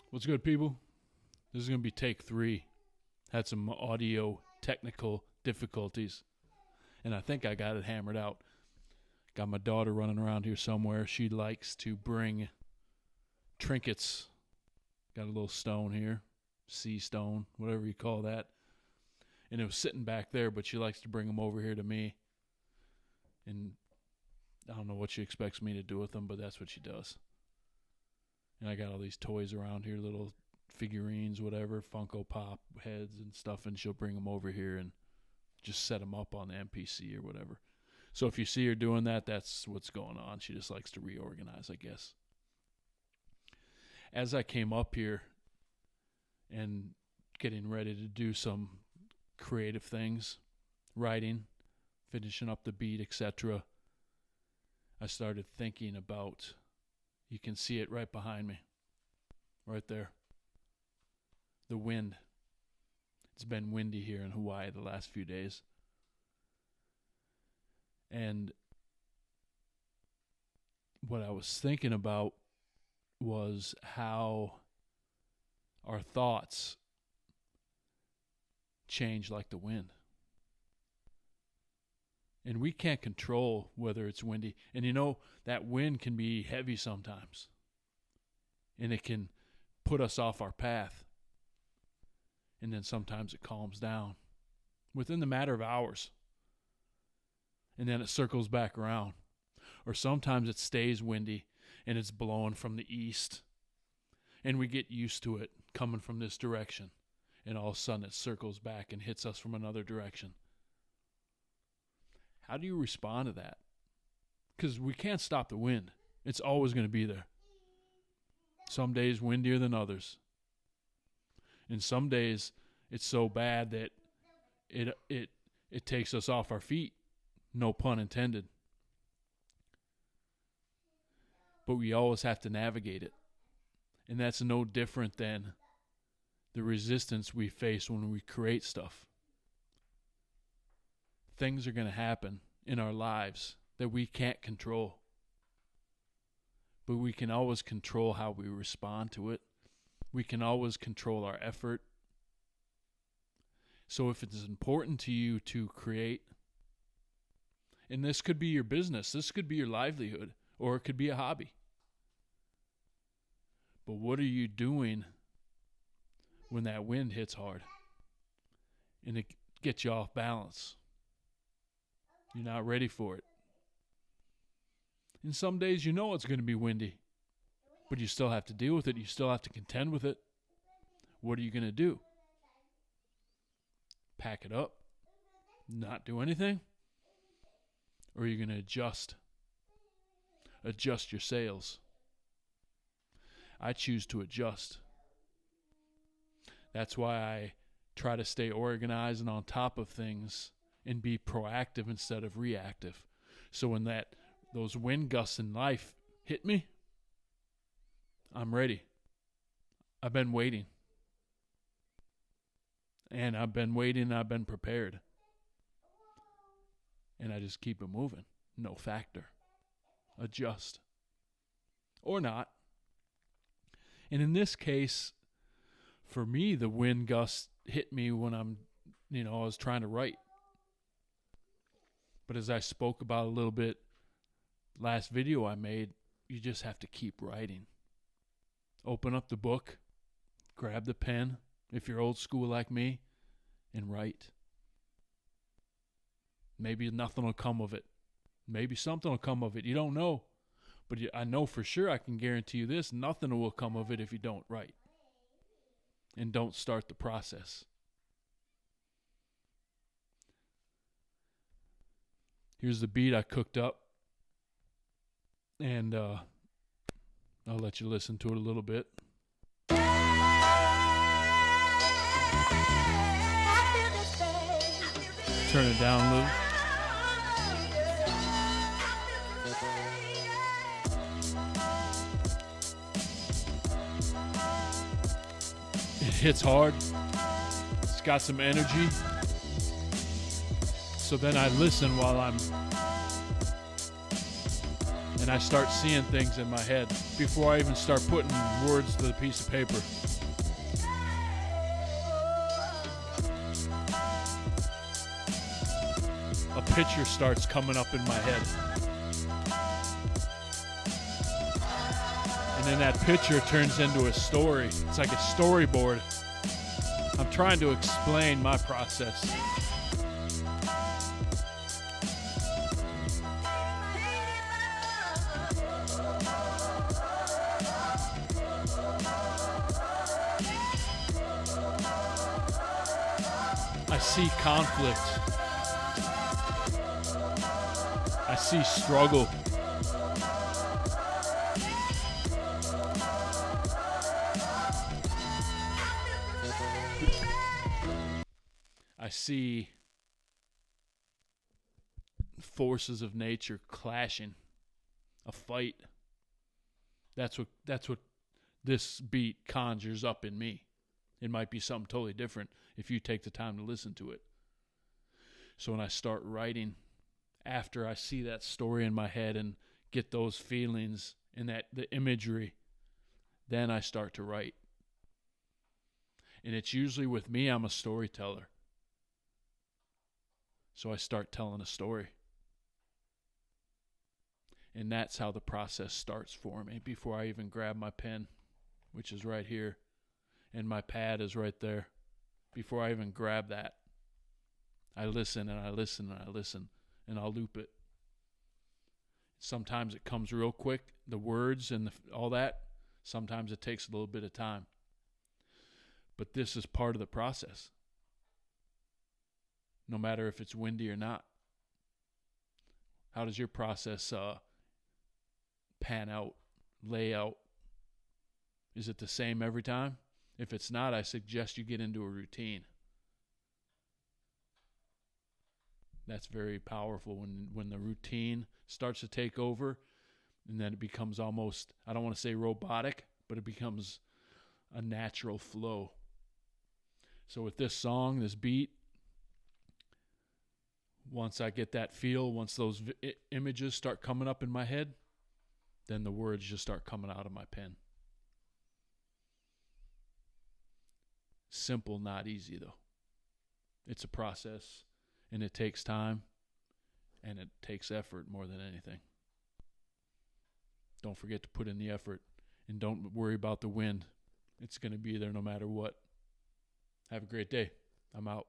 What's good, people? This is going to be take 3. Had some audio technical difficulties, and I think I got it hammered out. Got my daughter running around here somewhere. She likes to bring trinkets. Got a little stone here, sea stone, whatever you call that. And it was sitting back there, but she likes to bring them over here to me. And I don't know what she expects me to do with them, but that's what she does. And I got all these toys around here, little figurines, whatever, Funko Pop heads and stuff, and she'll bring them over here and just set them up on the MPC or whatever. So if you see her doing that, that's what's going on. She just likes to reorganize, I guess. As I came up here and getting ready to do some creative things, writing, finishing up the beat, etc., I started thinking about, you can see it right behind me, right there, the wind. It's been windy here in Hawaii the last few days. And what I was thinking about was how our thoughts change like the wind. And we can't control whether it's windy. And you know, that wind can be heavy sometimes. And it can put us off our path. And then sometimes it calms down within the matter of hours. And then it circles back around. Or sometimes it stays windy and it's blowing from the east. And we get used to it coming from this direction. And all of a sudden it circles back and hits us from another direction. How do you respond to that? Because we can't stop the wind. It's always going to be there. Some days windier than others. And some days it's so bad that it takes us off our feet. No pun intended. But we always have to navigate it. And that's no different than the resistance we face when we create stuff. Things are going to happen in our lives that we can't control. But we can always control how we respond to it. We can always control our effort. So if it's important to you to create, and this could be your business, this could be your livelihood, or it could be a hobby. But what are you doing when that wind hits hard and it gets you off balance? You're not ready for it. And some days you know it's going to be windy, but you still have to deal with it. You still have to contend with it. What are you going to do? Pack it up? Not do anything? Or are you going to adjust? Adjust your sails. I choose to adjust. That's why I try to stay organized and on top of things and be proactive instead of reactive. So when those wind gusts in life hit me, I'm ready. I've been waiting. And I've been waiting and I've been prepared. And I just keep it moving. No factor. Adjust. Or not. And in this case, for me, the wind gust hit me when I was trying to write. But as I spoke about a little bit last video I made, you just have to keep writing. Open up the book, grab the pen, if you're old school like me, and write. Maybe nothing will come of it. Maybe something will come of it. You don't know. But I know for sure, I can guarantee you this, nothing will come of it if you don't write. And don't start the process. Here's the beat I cooked up. And I'll let you listen to it a little bit. Turn it down a little. It hits hard. It's got some energy. So then I listen while I'm and I start seeing things in my head before I even start putting words to the piece of paper. A picture starts coming up in my head. And then that picture turns into a story. It's like a storyboard. I'm trying to explain my process. I see conflict. I see struggle. I see forces of nature clashing, a fight. That's what this beat conjures up in me. It might be something totally different if you take the time to listen to it. So when I start writing, after I see that story in my head and get those feelings and the imagery, then I start to write. And it's usually with me, I'm a storyteller. So I start telling a story. And that's how the process starts for me before I even grab my pen, which is right here. And my pad is right there. Before I even grab that, I listen and I listen and I listen, and I'll loop it. Sometimes it comes real quick, the words and all that. Sometimes it takes a little bit of time. But this is part of the process, no matter if it's windy or not. How does your process pan out, lay out? Is it the same every time? If it's not, I suggest you get into a routine. That's very powerful when the routine starts to take over, and then it becomes almost, I don't want to say robotic, but it becomes a natural flow. So with this song, this beat, once I get that feel, once those images start coming up in my head, then the words just start coming out of my pen. Simple, not easy though. It's a process, and it takes time, and it takes effort more than anything. Don't forget to put in the effort, and don't worry about the wind. It's going to be there no matter what. Have a great day. I'm out.